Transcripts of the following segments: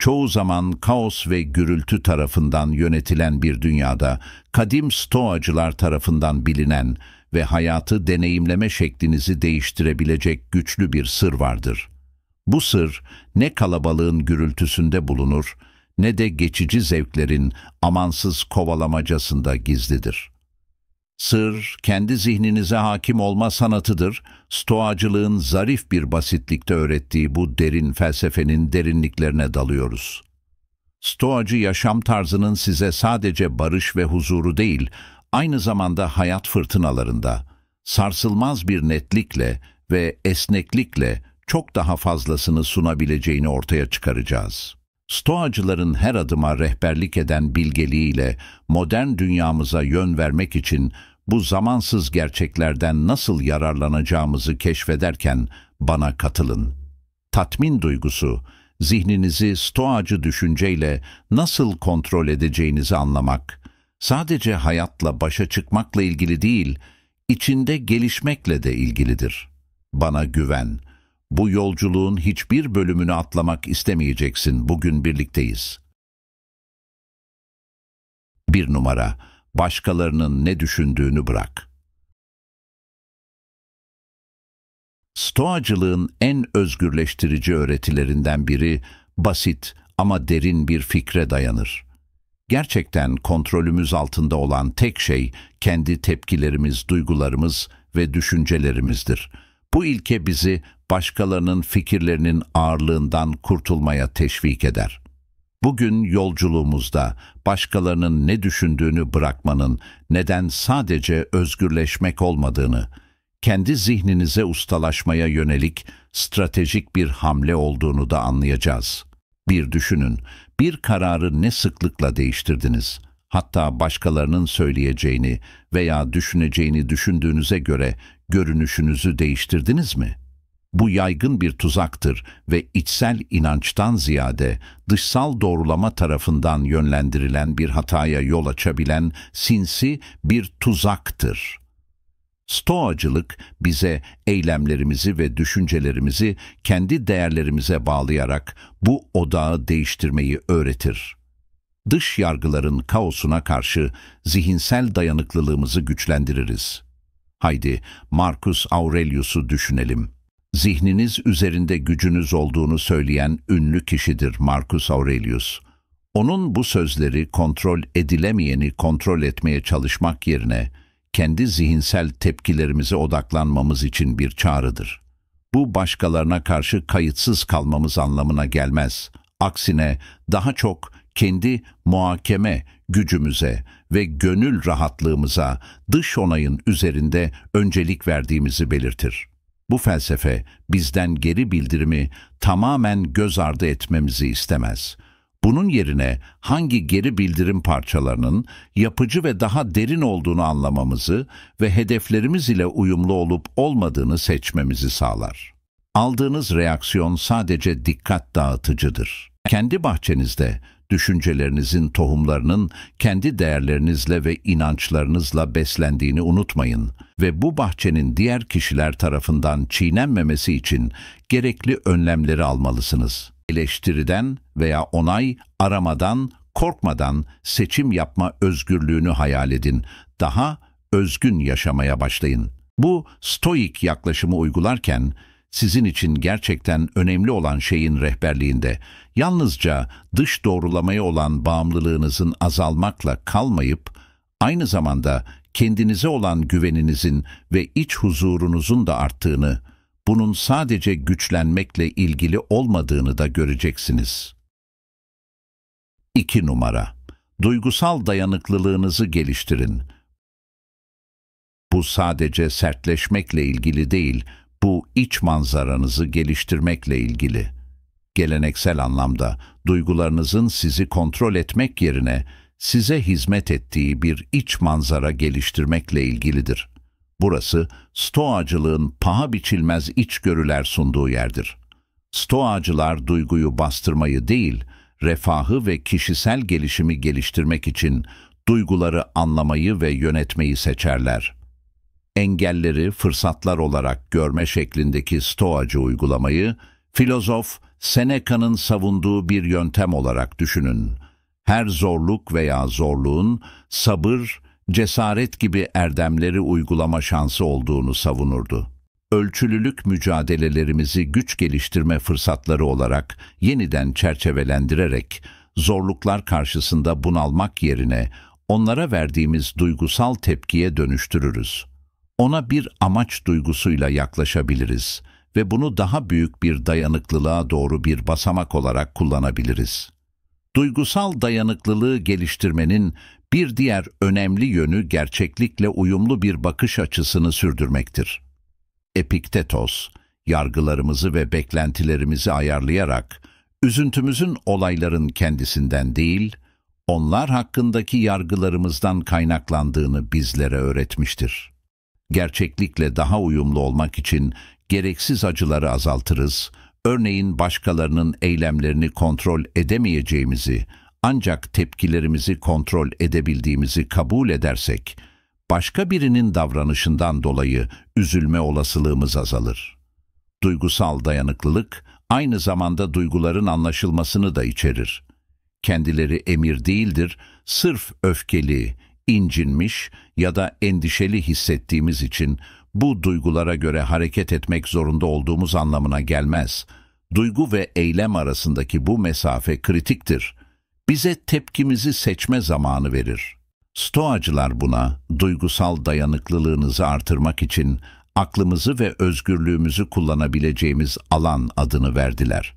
Çoğu zaman kaos ve gürültü tarafından yönetilen bir dünyada, kadim Stoacılar tarafından bilinen ve hayatı deneyimleme şeklinizi değiştirebilecek güçlü bir sır vardır. Bu sır, ne kalabalığın gürültüsünde bulunur, ne de geçici zevklerin amansız kovalamacasında gizlidir. Sır, kendi zihninize hakim olma sanatıdır. Stoacılığın zarif bir basitlikte öğrettiği bu derin felsefenin derinliklerine dalıyoruz. Stoacı yaşam tarzının size sadece barış ve huzuru değil, aynı zamanda hayat fırtınalarında, sarsılmaz bir netlikle ve esneklikle çok daha fazlasını sunabileceğini ortaya çıkaracağız. Stoacıların her adıma rehberlik eden bilgeliğiyle modern dünyamıza yön vermek için bu zamansız gerçeklerden nasıl yararlanacağımızı keşfederken bana katılın. Tatmin duygusu, zihninizi Stoacı düşünceyle nasıl kontrol edeceğinizi anlamak, sadece hayatla başa çıkmakla ilgili değil, içinde gelişmekle de ilgilidir. Bana güven. Bu yolculuğun hiçbir bölümünü atlamak istemeyeceksin. Bugün birlikteyiz. 1 numara. Başkalarının ne düşündüğünü bırak. Stoacılığın en özgürleştirici öğretilerinden biri, basit ama derin bir fikre dayanır. Gerçekten kontrolümüz altında olan tek şey, kendi tepkilerimiz, duygularımız ve düşüncelerimizdir. Bu ilke bizi başkalarının fikirlerinin ağırlığından kurtulmaya teşvik eder. Bugün yolculuğumuzda başkalarının ne düşündüğünü bırakmanın neden sadece özgürleşmek olmadığını, kendi zihninize ustalaşmaya yönelik stratejik bir hamle olduğunu da anlayacağız. Bir düşünün, bir kararı ne sıklıkla değiştirdiniz? Hatta başkalarının söyleyeceğini veya düşüneceğini düşündüğünüze göre görünüşünüzü değiştirdiniz mi? Bu yaygın bir tuzaktır ve içsel inançtan ziyade dışsal doğrulama tarafından yönlendirilen bir hataya yol açabilen sinsi bir tuzaktır. Stoacılık bize eylemlerimizi ve düşüncelerimizi kendi değerlerimize bağlayarak bu odağı değiştirmeyi öğretir. Dış yargıların kaosuna karşı zihinsel dayanıklılığımızı güçlendiririz. Haydi Marcus Aurelius'u düşünelim. Zihniniz üzerinde gücünüz olduğunu söyleyen ünlü kişidir Marcus Aurelius. Onun bu sözleri kontrol edilemeyeni kontrol etmeye çalışmak yerine kendi zihinsel tepkilerimize odaklanmamız için bir çağrıdır. Bu başkalarına karşı kayıtsız kalmamız anlamına gelmez. Aksine daha çok kendi muhakeme gücümüze ve gönül rahatlığımıza dış onayın üzerinde öncelik verdiğimizi belirtir. Bu felsefe bizden geri bildirimi tamamen göz ardı etmemizi istemez. Bunun yerine hangi geri bildirim parçalarının yapıcı ve daha derin olduğunu anlamamızı ve hedeflerimiz ile uyumlu olup olmadığını seçmemizi sağlar. Aldığınız reaksiyon sadece dikkat dağıtıcıdır. Kendi bahçenizde düşüncelerinizin tohumlarının kendi değerlerinizle ve inançlarınızla beslendiğini unutmayın ve bu bahçenin diğer kişiler tarafından çiğnenmemesi için gerekli önlemleri almalısınız. Eleştiriden veya onay aramadan, korkmadan seçim yapma özgürlüğünü hayal edin. Daha özgün yaşamaya başlayın. Bu stoik yaklaşımı uygularken sizin için gerçekten önemli olan şeyin rehberliğinde yalnızca dış doğrulamaya olan bağımlılığınızın azalmakla kalmayıp aynı zamanda kendinize olan güveninizin ve iç huzurunuzun da arttığını, bunun sadece güçlenmekle ilgili olmadığını da göreceksiniz. 2 numara. Duygusal dayanıklılığınızı geliştirin. Bu sadece sertleşmekle ilgili değil, bu iç manzaranızı geliştirmekle ilgili. Geleneksel anlamda duygularınızın sizi kontrol etmek yerine size hizmet ettiği bir iç manzara geliştirmekle ilgilidir. Burası Stoacılığın paha biçilmez içgörüler sunduğu yerdir. Stoacılar duyguyu bastırmayı değil, refahı ve kişisel gelişimi geliştirmek için duyguları anlamayı ve yönetmeyi seçerler. Engelleri fırsatlar olarak görme şeklindeki Stoacı uygulamayı, filozof Seneca'nın savunduğu bir yöntem olarak düşünün. Her zorluk veya zorluğun sabır, cesaret gibi erdemleri uygulama şansı olduğunu savunurdu. Ölçülülük mücadelelerimizi güç geliştirme fırsatları olarak yeniden çerçevelendirerek, zorluklar karşısında bunalmak yerine onlara verdiğimiz duygusal tepkiye dönüştürürüz. Ona bir amaç duygusuyla yaklaşabiliriz ve bunu daha büyük bir dayanıklılığa doğru bir basamak olarak kullanabiliriz. Duygusal dayanıklılığı geliştirmenin bir diğer önemli yönü gerçeklikle uyumlu bir bakış açısını sürdürmektir. Epiktetos, yargılarımızı ve beklentilerimizi ayarlayarak, üzüntümüzün olayların kendisinden değil, onlar hakkındaki yargılarımızdan kaynaklandığını bizlere öğretmiştir. Gerçeklikle daha uyumlu olmak için gereksiz acıları azaltırız, örneğin başkalarının eylemlerini kontrol edemeyeceğimizi, ancak tepkilerimizi kontrol edebildiğimizi kabul edersek, başka birinin davranışından dolayı üzülme olasılığımız azalır. Duygusal dayanıklılık, aynı zamanda duyguların anlaşılmasını da içerir. Kendileri emir değildir, sırf öfkeli, incinmiş ya da endişeli hissettiğimiz için bu duygulara göre hareket etmek zorunda olduğumuz anlamına gelmez. Duygu ve eylem arasındaki bu mesafe kritiktir. Bize tepkimizi seçme zamanı verir. Stoacılar buna, duygusal dayanıklılığınızı artırmak için aklımızı ve özgürlüğümüzü kullanabileceğimiz alan adını verdiler.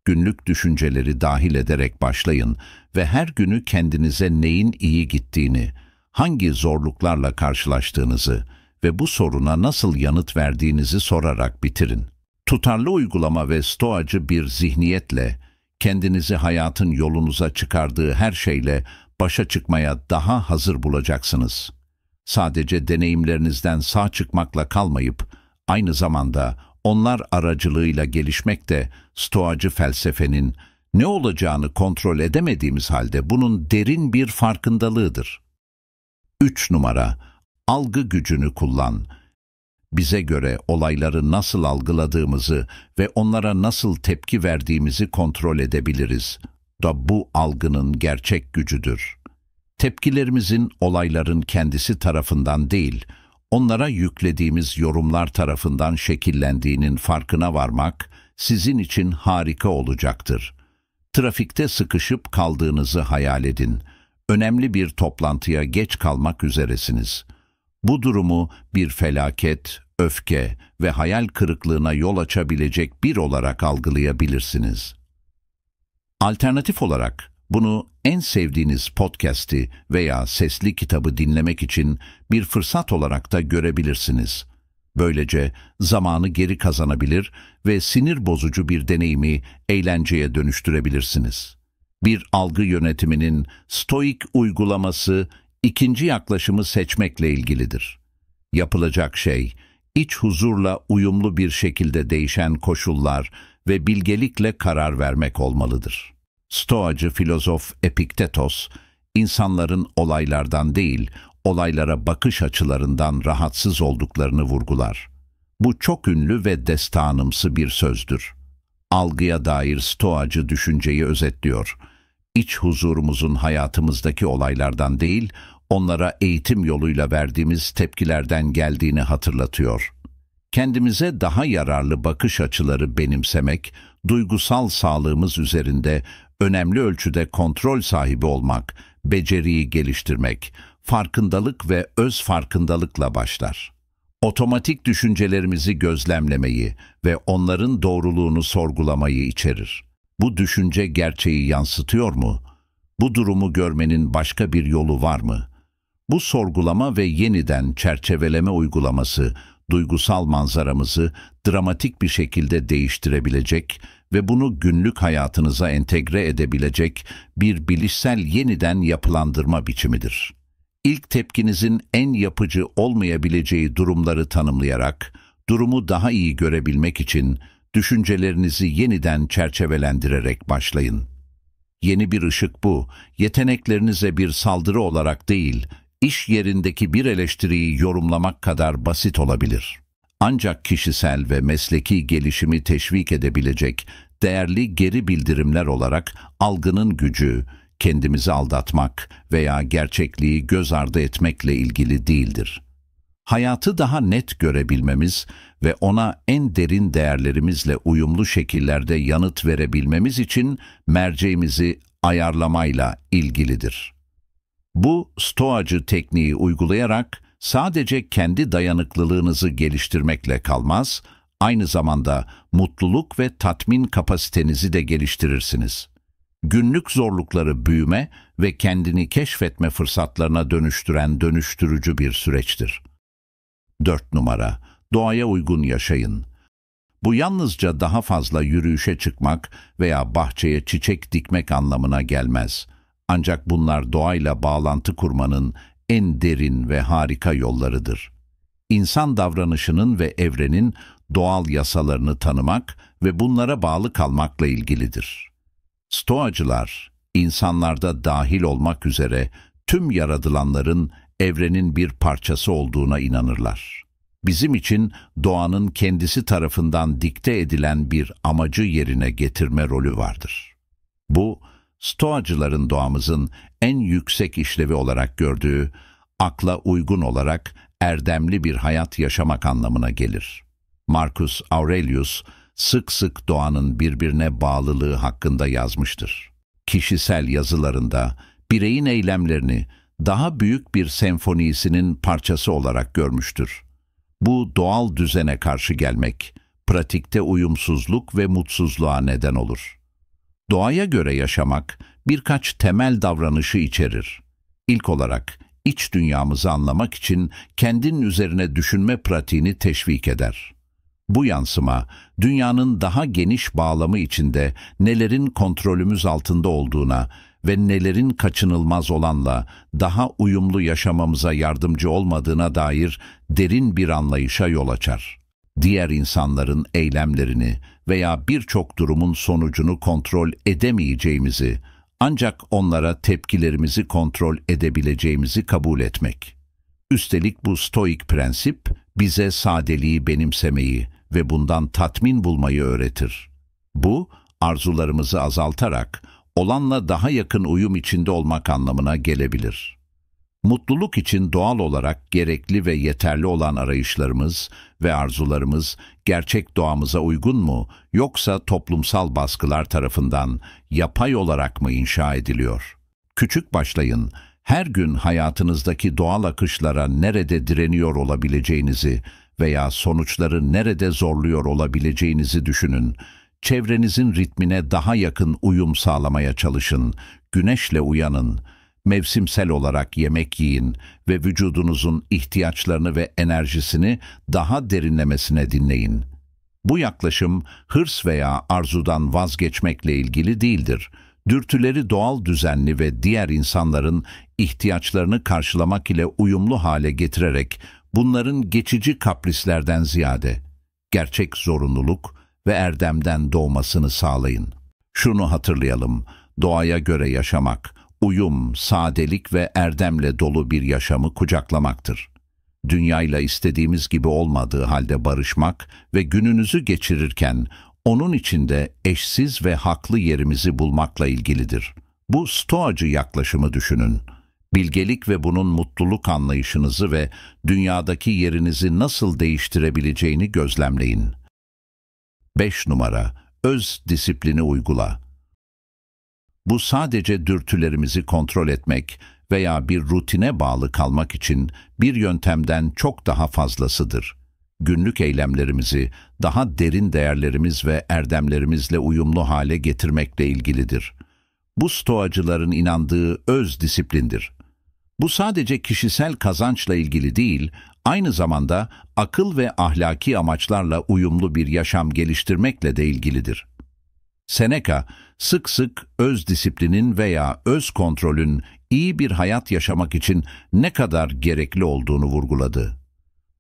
Günlük düşünceleri dahil ederek başlayın ve her günü kendinize neyin iyi gittiğini, hangi zorluklarla karşılaştığınızı ve bu soruna nasıl yanıt verdiğinizi sorarak bitirin. Tutarlı uygulama ve stoacı bir zihniyetle, kendinizi hayatın yolunuza çıkardığı her şeyle başa çıkmaya daha hazır bulacaksınız. Sadece deneyimlerinizden sağ çıkmakla kalmayıp, aynı zamanda onlar aracılığıyla gelişmek de stoacı felsefenin ne olacağını kontrol edemediğimiz halde bunun derin bir farkındalığıdır. 3 numara, algı gücünü kullan. Bize göre olayları nasıl algıladığımızı ve onlara nasıl tepki verdiğimizi kontrol edebiliriz. Bu algının gerçek gücüdür. Tepkilerimizin olayların kendisi tarafından değil, onlara yüklediğimiz yorumlar tarafından şekillendiğinin farkına varmak sizin için harika olacaktır. Trafikte sıkışıp kaldığınızı hayal edin. Önemli bir toplantıya geç kalmak üzeresiniz. Bu durumu bir felaket, öfke ve hayal kırıklığına yol açabilecek bir olarak algılayabilirsiniz. Alternatif olarak bunu en sevdiğiniz podcast'i veya sesli kitabı dinlemek için bir fırsat olarak da görebilirsiniz. Böylece zamanı geri kazanabilir ve sinir bozucu bir deneyimi eğlenceye dönüştürebilirsiniz. Bir algı yönetiminin stoik uygulaması ikinci yaklaşımı seçmekle ilgilidir. Yapılacak şey, iç huzurla uyumlu bir şekilde değişen koşullar ve bilgelikle karar vermek olmalıdır. Stoacı filozof Epiktetos, insanların olaylardan değil, olaylara bakış açılarından rahatsız olduklarını vurgular. Bu çok ünlü ve destanımsı bir sözdür. Algıya dair stoacı düşünceyi özetliyor. İç huzurumuzun hayatımızdaki olaylardan değil, onlara eğitim yoluyla verdiğimiz tepkilerden geldiğini hatırlatıyor. Kendimize daha yararlı bakış açıları benimsemek, duygusal sağlığımız üzerinde önemli ölçüde kontrol sahibi olmak, beceriyi geliştirmek, farkındalık ve öz farkındalıkla başlar. Otomatik düşüncelerimizi gözlemlemeyi ve onların doğruluğunu sorgulamayı içerir. Bu düşünce gerçeği yansıtıyor mu? Bu durumu görmenin başka bir yolu var mı? Bu sorgulama ve yeniden çerçeveleme uygulaması, duygusal manzaramızı dramatik bir şekilde değiştirebilecek ve bunu günlük hayatınıza entegre edebilecek bir bilişsel yeniden yapılandırma biçimidir. İlk tepkinizin en yapıcı olmayabileceği durumları tanımlayarak, durumu daha iyi görebilmek için düşüncelerinizi yeniden çerçevelendirerek başlayın. Yeni bir ışık bu, yeteneklerinize bir saldırı olarak değil, iş yerindeki bir eleştiriyi yorumlamak kadar basit olabilir. Ancak kişisel ve mesleki gelişimi teşvik edebilecek değerli geri bildirimler olarak algının gücü, kendimizi aldatmak veya gerçekliği göz ardı etmekle ilgili değildir. Hayatı daha net görebilmemiz ve ona en derin değerlerimizle uyumlu şekillerde yanıt verebilmemiz için merceğimizi ayarlamayla ilgilidir. Bu stoacı tekniği uygulayarak sadece kendi dayanıklılığınızı geliştirmekle kalmaz, aynı zamanda mutluluk ve tatmin kapasitenizi de geliştirirsiniz. Günlük zorlukları büyüme ve kendini keşfetme fırsatlarına dönüştüren dönüştürücü bir süreçtir. 4 numara. Doğaya uygun yaşayın. Bu yalnızca daha fazla yürüyüşe çıkmak veya bahçeye çiçek dikmek anlamına gelmez. Ancak bunlar doğayla bağlantı kurmanın en derin ve harika yollarıdır. İnsan davranışının ve evrenin doğal yasalarını tanımak ve bunlara bağlı kalmakla ilgilidir. Stoacılar, insanlarda dahil olmak üzere tüm yaratılanların evrenin bir parçası olduğuna inanırlar. Bizim için doğanın kendisi tarafından dikte edilen bir amacı yerine getirme rolü vardır. Bu, Stoacıların doğamızın en yüksek işlevi olarak gördüğü, akla uygun olarak erdemli bir hayat yaşamak anlamına gelir. Marcus Aurelius, sık sık doğanın birbirine bağlılığı hakkında yazmıştır. Kişisel yazılarında bireyin eylemlerini daha büyük bir senfonisinin parçası olarak görmüştür. Bu doğal düzene karşı gelmek, pratikte uyumsuzluk ve mutsuzluğa neden olur. Doğaya göre yaşamak birkaç temel davranışı içerir. İlk olarak iç dünyamızı anlamak için kendin üzerine düşünme pratiğini teşvik eder. Bu yansıma, dünyanın daha geniş bağlamı içinde nelerin kontrolümüz altında olduğuna ve nelerin kaçınılmaz olanla daha uyumlu yaşamamıza yardımcı olmadığına dair derin bir anlayışa yol açar. Diğer insanların eylemlerini veya birçok durumun sonucunu kontrol edemeyeceğimizi, ancak onlara tepkilerimizi kontrol edebileceğimizi kabul etmek. Üstelik bu stoik prensip bize sadeliği benimsemeyi ve bundan tatmin bulmayı öğretir. Bu, arzularımızı azaltarak olanla daha yakın uyum içinde olmak anlamına gelebilir. Mutluluk için doğal olarak gerekli ve yeterli olan arayışlarımız ve arzularımız gerçek doğamıza uygun mu, yoksa toplumsal baskılar tarafından yapay olarak mı inşa ediliyor? Küçük başlayın, her gün hayatınızdaki doğal akışlara nerede direniyor olabileceğinizi veya sonuçları nerede zorluyor olabileceğinizi düşünün. Çevrenizin ritmine daha yakın uyum sağlamaya çalışın, güneşle uyanın, mevsimsel olarak yemek yiyin ve vücudunuzun ihtiyaçlarını ve enerjisini daha derinlemesine dinleyin. Bu yaklaşım hırs veya arzudan vazgeçmekle ilgili değildir. Dürtüleri doğal düzenli ve diğer insanların ihtiyaçlarını karşılamak ile uyumlu hale getirerek bunların geçici kaprislerden ziyade gerçek zorunluluk ve erdemden doğmasını sağlayın. Şunu hatırlayalım, doğaya göre yaşamak, uyum, sadelik ve erdemle dolu bir yaşamı kucaklamaktır. Dünyayla istediğimiz gibi olmadığı halde barışmak ve gününüzü geçirirken onun içinde eşsiz ve haklı yerimizi bulmakla ilgilidir. Bu stoacı yaklaşımı düşünün. Bilgelik ve bunun mutluluk anlayışınızı ve dünyadaki yerinizi nasıl değiştirebileceğini gözlemleyin. 5 numara. Öz disiplini uygula. Bu sadece dürtülerimizi kontrol etmek veya bir rutine bağlı kalmak için bir yöntemden çok daha fazlasıdır. Günlük eylemlerimizi daha derin değerlerimiz ve erdemlerimizle uyumlu hale getirmekle ilgilidir. Bu stoacıların inandığı öz disiplindir. Bu sadece kişisel kazançla ilgili değil, aynı zamanda akıl ve ahlaki amaçlarla uyumlu bir yaşam geliştirmekle de ilgilidir. Seneca, sık sık öz disiplinin veya öz kontrolün iyi bir hayat yaşamak için ne kadar gerekli olduğunu vurguladı.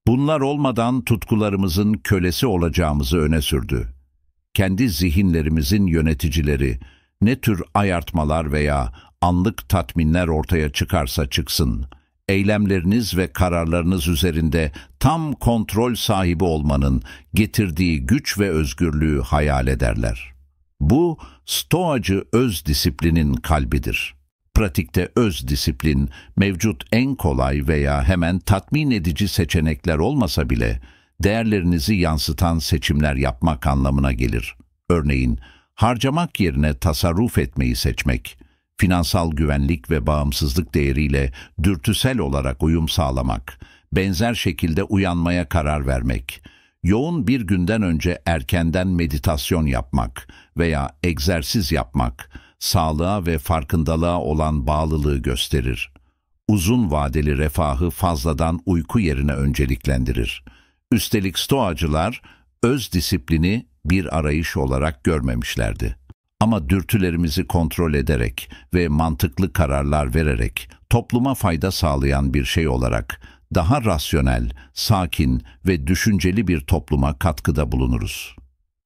Bunlar olmadan tutkularımızın kölesi olacağımızı öne sürdü. Kendi zihinlerimizin yöneticileri, ne tür ayartmalar veya anlık tatminler ortaya çıkarsa çıksın, eylemleriniz ve kararlarınız üzerinde tam kontrol sahibi olmanın getirdiği güç ve özgürlüğü hayal ederler. Bu, Stoacı öz disiplinin kalbidir. Pratikte öz disiplin, mevcut en kolay veya hemen tatmin edici seçenekler olmasa bile, değerlerinizi yansıtan seçimler yapmak anlamına gelir. Örneğin, harcamak yerine tasarruf etmeyi seçmek, finansal güvenlik ve bağımsızlık değeriyle dürtüsel olarak uyum sağlamak, benzer şekilde uyanmaya karar vermek, yoğun bir günden önce erkenden meditasyon yapmak veya egzersiz yapmak, sağlığa ve farkındalığa olan bağlılığı gösterir. Uzun vadeli refahı fazladan uyku yerine önceliklendirir. Üstelik Stoacılar, öz disiplini bir arayış olarak görmemişlerdi. Ama dürtülerimizi kontrol ederek ve mantıklı kararlar vererek topluma fayda sağlayan bir şey olarak daha rasyonel, sakin ve düşünceli bir topluma katkıda bulunuruz.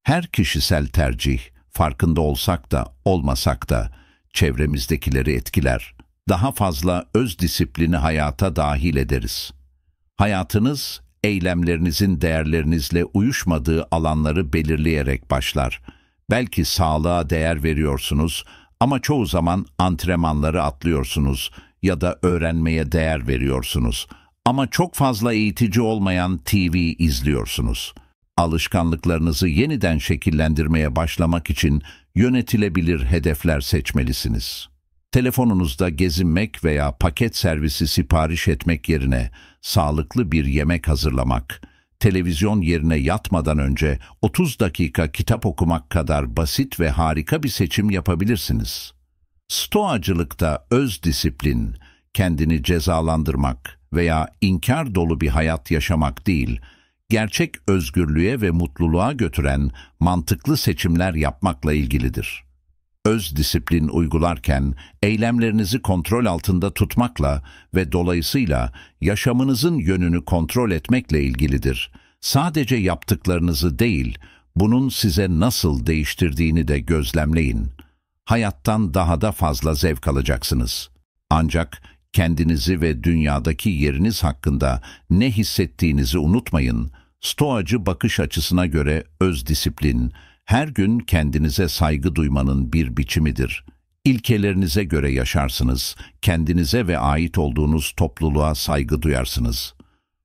Her kişisel tercih, farkında olsak da olmasak da çevremizdekileri etkiler. Daha fazla öz disiplini hayata dahil ederiz. Hayatınız, eylemlerinizin değerlerinizle uyuşmadığı alanları belirleyerek başlar. Belki sağlığa değer veriyorsunuz ama çoğu zaman antrenmanları atlıyorsunuz ya da öğrenmeye değer veriyorsunuz. Ama çok fazla eğitici olmayan TV izliyorsunuz. Alışkanlıklarınızı yeniden şekillendirmeye başlamak için yönetilebilir hedefler seçmelisiniz. Telefonunuzda gezinmek veya paket servisi sipariş etmek yerine sağlıklı bir yemek hazırlamak, televizyon yerine yatmadan önce 30 dakika kitap okumak kadar basit ve harika bir seçim yapabilirsiniz. Stoacılıkta öz disiplin, kendini cezalandırmak veya inkar dolu bir hayat yaşamak değil, gerçek özgürlüğe ve mutluluğa götüren mantıklı seçimler yapmakla ilgilidir. Öz disiplin uygularken eylemlerinizi kontrol altında tutmakla ve dolayısıyla yaşamınızın yönünü kontrol etmekle ilgilidir. Sadece yaptıklarınızı değil, bunun size nasıl değiştirdiğini de gözlemleyin. Hayattan daha da fazla zevk alacaksınız. Ancak kendinizi ve dünyadaki yeriniz hakkında ne hissettiğinizi unutmayın. Stoacı bakış açısına göre öz disiplin, her gün kendinize saygı duymanın bir biçimidir. İlkelerinize göre yaşarsınız, kendinize ve ait olduğunuz topluluğa saygı duyarsınız.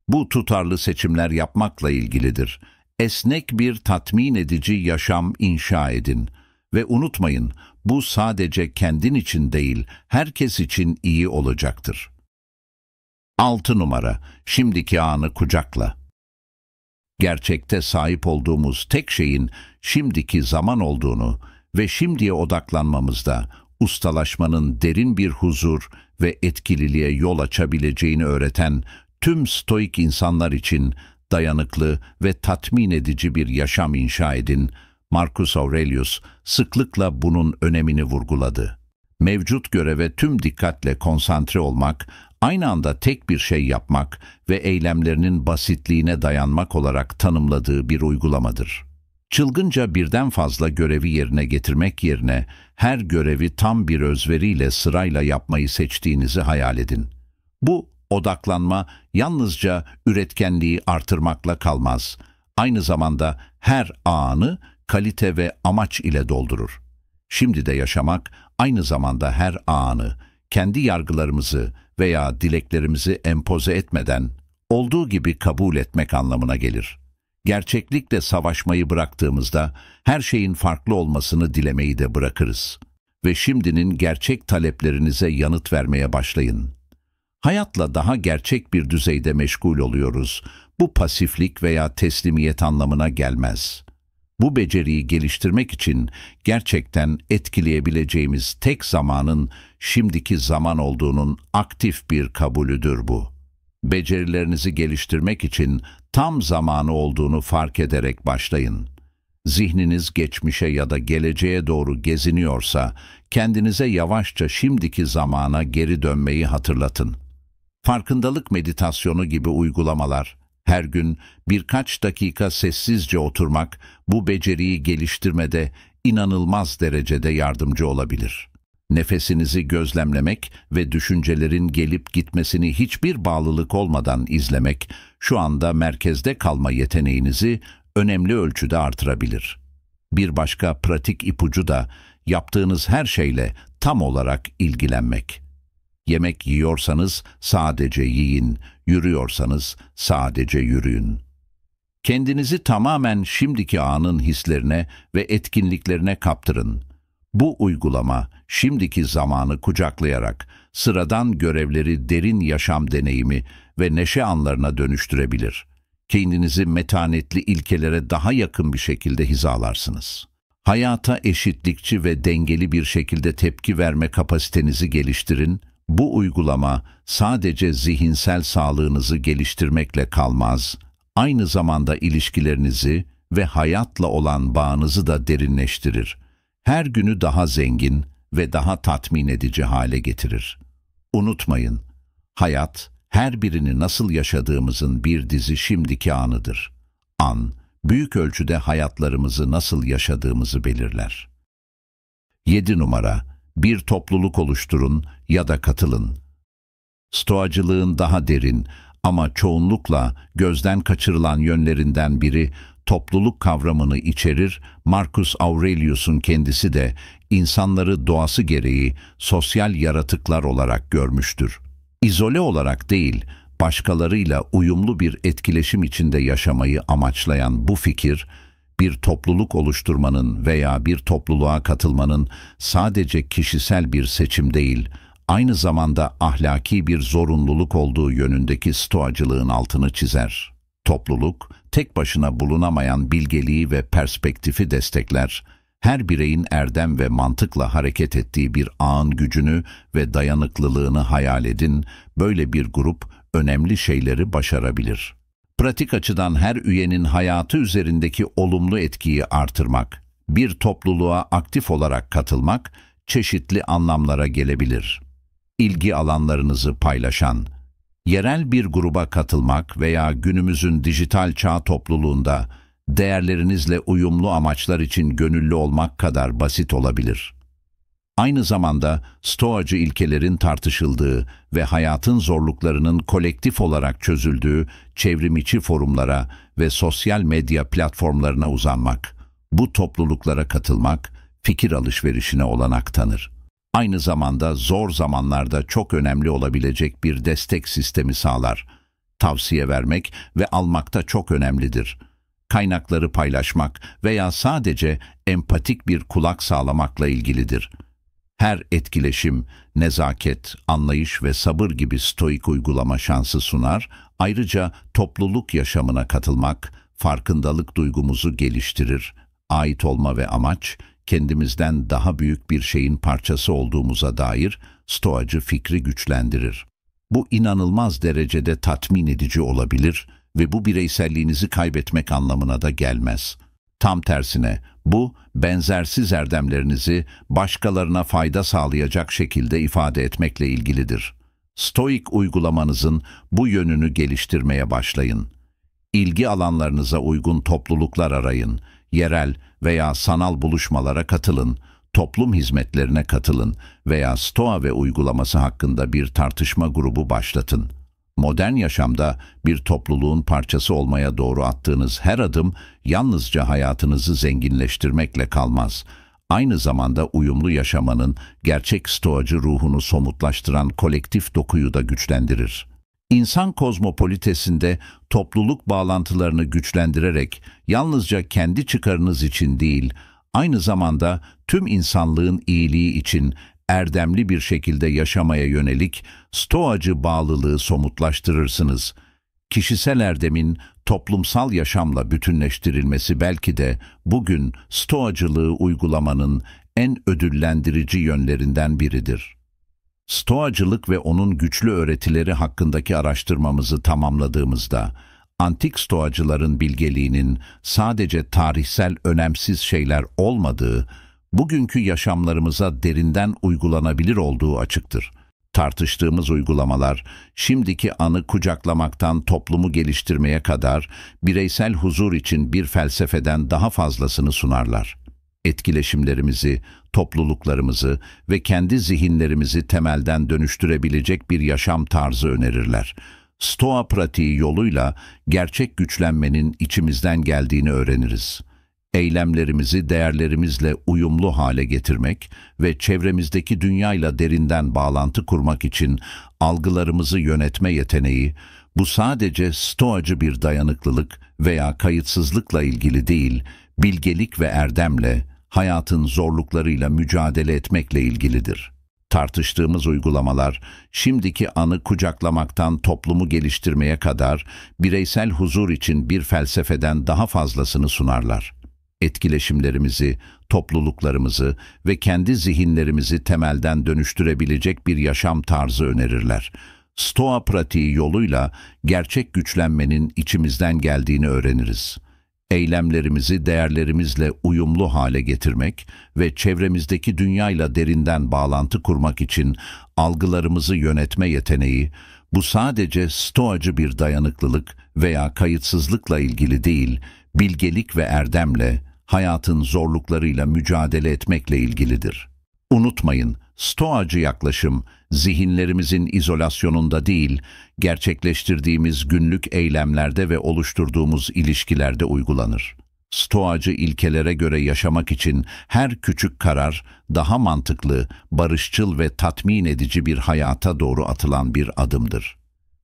Bu tutarlı seçimler yapmakla ilgilidir. Esnek bir tatmin edici yaşam inşa edin. Ve unutmayın, bu sadece kendin için değil, herkes için iyi olacaktır. 6 numara, şimdiki anı kucakla. Gerçekte sahip olduğumuz tek şeyin şimdiki zaman olduğunu ve şimdiye odaklanmamızda ustalaşmanın derin bir huzur ve etkililiğe yol açabileceğini öğreten tüm stoik insanlar için dayanıklı ve tatmin edici bir yaşam inşa edin. Marcus Aurelius sıklıkla bunun önemini vurguladı. Mevcut göreve tüm dikkatle konsantre olmak, aynı anda tek bir şey yapmak ve eylemlerinin basitliğine dayanmak olarak tanımladığı bir uygulamadır. Çılgınca birden fazla görevi yerine getirmek yerine her görevi tam bir özveriyle sırayla yapmayı seçtiğinizi hayal edin. Bu odaklanma yalnızca üretkenliği artırmakla kalmaz. Aynı zamanda her anı kalite ve amaç ile doldurur. Şimdi de yaşamak aynı zamanda her anı kendi yargılarımızı veya dileklerimizi empoze etmeden olduğu gibi kabul etmek anlamına gelir. Gerçeklikle savaşmayı bıraktığımızda her şeyin farklı olmasını dilemeyi de bırakırız. Ve şimdinin gerçek taleplerinize yanıt vermeye başlayın. Hayatla daha gerçek bir düzeyde meşgul oluyoruz. Bu pasiflik veya teslimiyet anlamına gelmez. Bu beceriyi geliştirmek için gerçekten etkileyebileceğimiz tek zamanın şimdiki zaman olduğunun aktif bir kabulüdür bu. Becerilerinizi geliştirmek için tam zamanı olduğunu fark ederek başlayın. Zihniniz geçmişe ya da geleceğe doğru geziniyorsa, kendinize yavaşça şimdiki zamana geri dönmeyi hatırlatın. Farkındalık meditasyonu gibi uygulamalar, her gün birkaç dakika sessizce oturmak, bu beceriyi geliştirmede inanılmaz derecede yardımcı olabilir. Nefesinizi gözlemlemek ve düşüncelerin gelip gitmesini hiçbir bağlılık olmadan izlemek, şu anda merkezde kalma yeteneğinizi önemli ölçüde artırabilir. Bir başka pratik ipucu da yaptığınız her şeyle tam olarak ilgilenmek. Yemek yiyorsanız sadece yiyin, yürüyorsanız sadece yürüyün. Kendinizi tamamen şimdiki anın hislerine ve etkinliklerine kaptırın. Bu uygulama şimdiki zamanı kucaklayarak sıradan görevleri derin yaşam deneyimi ve neşe anlarına dönüştürebilir. Kendinizi metanetli ilkelere daha yakın bir şekilde hizalarsınız. Hayata eşitlikçi ve dengeli bir şekilde tepki verme kapasitenizi geliştirin. Bu uygulama sadece zihinsel sağlığınızı geliştirmekle kalmaz, aynı zamanda ilişkilerinizi ve hayatla olan bağınızı da derinleştirir. Her günü daha zengin ve daha tatmin edici hale getirir. Unutmayın, hayat, her birini nasıl yaşadığımızın bir dizi şimdiki anıdır. An, büyük ölçüde hayatlarımızı nasıl yaşadığımızı belirler. 7 numara, bir topluluk oluşturun ya da katılın. Stoacılığın daha derin ama çoğunlukla gözden kaçırılan yönlerinden biri topluluk kavramını içerir. Marcus Aurelius'un kendisi de insanları doğası gereği sosyal yaratıklar olarak görmüştür. İzole olarak değil, başkalarıyla uyumlu bir etkileşim içinde yaşamayı amaçlayan bu fikir, bir topluluk oluşturmanın veya bir topluluğa katılmanın sadece kişisel bir seçim değil, aynı zamanda ahlaki bir zorunluluk olduğu yönündeki stoacılığın altını çizer. Topluluk, tek başına bulunamayan bilgeliği ve perspektifi destekler, her bireyin erdem ve mantıkla hareket ettiği bir ağın gücünü ve dayanıklılığını hayal edin, böyle bir grup önemli şeyleri başarabilir. Pratik açıdan her üyenin hayatı üzerindeki olumlu etkiyi artırmak, bir topluluğa aktif olarak katılmak, çeşitli anlamlara gelebilir. İlgi alanlarınızı paylaşan, yerel bir gruba katılmak veya günümüzün dijital çağ topluluğunda değerlerinizle uyumlu amaçlar için gönüllü olmak kadar basit olabilir. Aynı zamanda stoacı ilkelerin tartışıldığı ve hayatın zorluklarının kolektif olarak çözüldüğü çevrimiçi forumlara ve sosyal medya platformlarına uzanmak, bu topluluklara katılmak, fikir alışverişine olanak tanır. Aynı zamanda zor zamanlarda çok önemli olabilecek bir destek sistemi sağlar. Tavsiye vermek ve almakta çok önemlidir. Kaynakları paylaşmak veya sadece empatik bir kulak sağlamakla ilgilidir. Her etkileşim, nezaket, anlayış ve sabır gibi stoik uygulama şansı sunar. Ayrıca topluluk yaşamına katılmak, farkındalık duygumuzu geliştirir. Ait olma ve amaç, kendimizden daha büyük bir şeyin parçası olduğumuza dair stoacı fikri güçlendirir. Bu inanılmaz derecede tatmin edici olabilir ve bu bireyselliğinizi kaybetmek anlamına da gelmez. Tam tersine, bu benzersiz erdemlerinizi başkalarına fayda sağlayacak şekilde ifade etmekle ilgilidir. Stoik uygulamanızın bu yönünü geliştirmeye başlayın. İlgi alanlarınıza uygun topluluklar arayın, yerel veya sanal buluşmalara katılın, toplum hizmetlerine katılın veya Stoa ve uygulaması hakkında bir tartışma grubu başlatın. Modern yaşamda bir topluluğun parçası olmaya doğru attığınız her adım yalnızca hayatınızı zenginleştirmekle kalmaz. Aynı zamanda uyumlu yaşamanın gerçek stoacı ruhunu somutlaştıran kolektif dokuyu da güçlendirir. İnsan kozmopolitesinde topluluk bağlantılarını güçlendirerek yalnızca kendi çıkarınız için değil, aynı zamanda tüm insanlığın iyiliği için erdemli bir şekilde yaşamaya yönelik stoacı bağlılığı somutlaştırırsınız. Kişisel erdemin toplumsal yaşamla bütünleştirilmesi belki de bugün stoacılığı uygulamanın en ödüllendirici yönlerinden biridir. Stoacılık ve onun güçlü öğretileri hakkındaki araştırmamızı tamamladığımızda, antik stoacıların bilgeliğinin sadece tarihsel önemsiz şeyler olmadığı, bugünkü yaşamlarımıza derinden uygulanabilir olduğu açıktır. Tartıştığımız uygulamalar, şimdiki anı kucaklamaktan toplumu geliştirmeye kadar bireysel huzur için bir felsefeden daha fazlasını sunarlar. Etkileşimlerimizi, topluluklarımızı ve kendi zihinlerimizi temelden dönüştürebilecek bir yaşam tarzı önerirler. Stoa pratiği yoluyla gerçek güçlenmenin içimizden geldiğini öğreniriz. eylemlerimizi değerlerimizle uyumlu hale getirmek ve çevremizdeki dünyayla derinden bağlantı kurmak için algılarımızı yönetme yeteneği, bu sadece stoacı bir dayanıklılık veya kayıtsızlıkla ilgili değil, bilgelik ve erdemle, hayatın zorluklarıyla mücadele etmekle ilgilidir. Tartıştığımız uygulamalar, şimdiki anı kucaklamaktan toplumu geliştirmeye kadar bireysel huzur için bir felsefeden daha fazlasını sunarlar. Etkileşimlerimizi, topluluklarımızı ve kendi zihinlerimizi temelden dönüştürebilecek bir yaşam tarzı önerirler. Stoa pratiği yoluyla gerçek güçlenmenin içimizden geldiğini öğreniriz. Eylemlerimizi değerlerimizle uyumlu hale getirmek ve çevremizdeki dünyayla derinden bağlantı kurmak için algılarımızı yönetme yeteneği, bu sadece stoacı bir dayanıklılık veya kayıtsızlıkla ilgili değil, bilgelik ve erdemle, hayatın zorluklarıyla mücadele etmekle ilgilidir. Unutmayın, stoacı yaklaşım, zihinlerimizin izolasyonunda değil, gerçekleştirdiğimiz günlük eylemlerde ve oluşturduğumuz ilişkilerde uygulanır. Stoacı ilkelere göre yaşamak için her küçük karar, daha mantıklı, barışçıl ve tatmin edici bir hayata doğru atılan bir adımdır.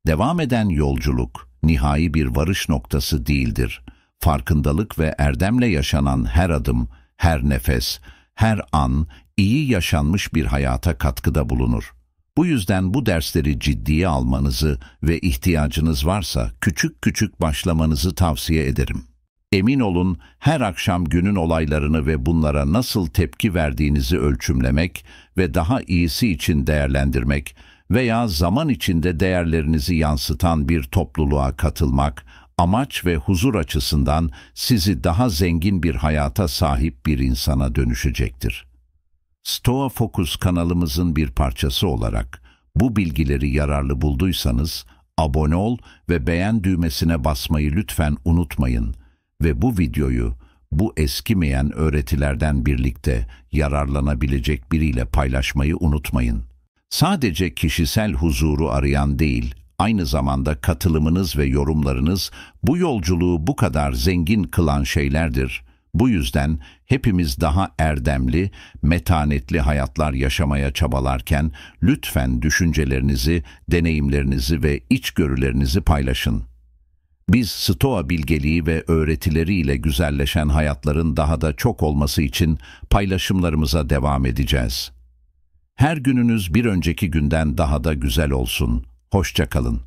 Devam eden yolculuk, nihai bir varış noktası değildir. Farkındalık ve erdemle yaşanan her adım, her nefes, her an iyi yaşanmış bir hayata katkıda bulunur. Bu yüzden bu dersleri ciddiye almanızı ve ihtiyacınız varsa küçük küçük başlamanızı tavsiye ederim. Emin olun, her akşam günün olaylarını ve bunlara nasıl tepki verdiğinizi ölçümlemek ve daha iyisi için değerlendirmek veya zaman içinde değerlerinizi yansıtan bir topluluğa katılmak, amaç ve huzur açısından sizi daha zengin bir hayata sahip bir insana dönüşecektir. Stoa Focus kanalımızın bir parçası olarak bu bilgileri yararlı bulduysanız abone ol ve beğen düğmesine basmayı lütfen unutmayın ve bu videoyu bu eskimeyen öğretilerden birlikte yararlanabilecek biriyle paylaşmayı unutmayın. Sadece kişisel huzuru arayan değil, aynı zamanda katılımınız ve yorumlarınız bu yolculuğu bu kadar zengin kılan şeylerdir. Bu yüzden hepimiz daha erdemli, metanetli hayatlar yaşamaya çabalarken lütfen düşüncelerinizi, deneyimlerinizi ve içgörülerinizi paylaşın. Biz Stoa bilgeliği ve öğretileriyle güzelleşen hayatların daha da çok olması için paylaşımlarımıza devam edeceğiz. Her gününüz bir önceki günden daha da güzel olsun. Hoşça kalın.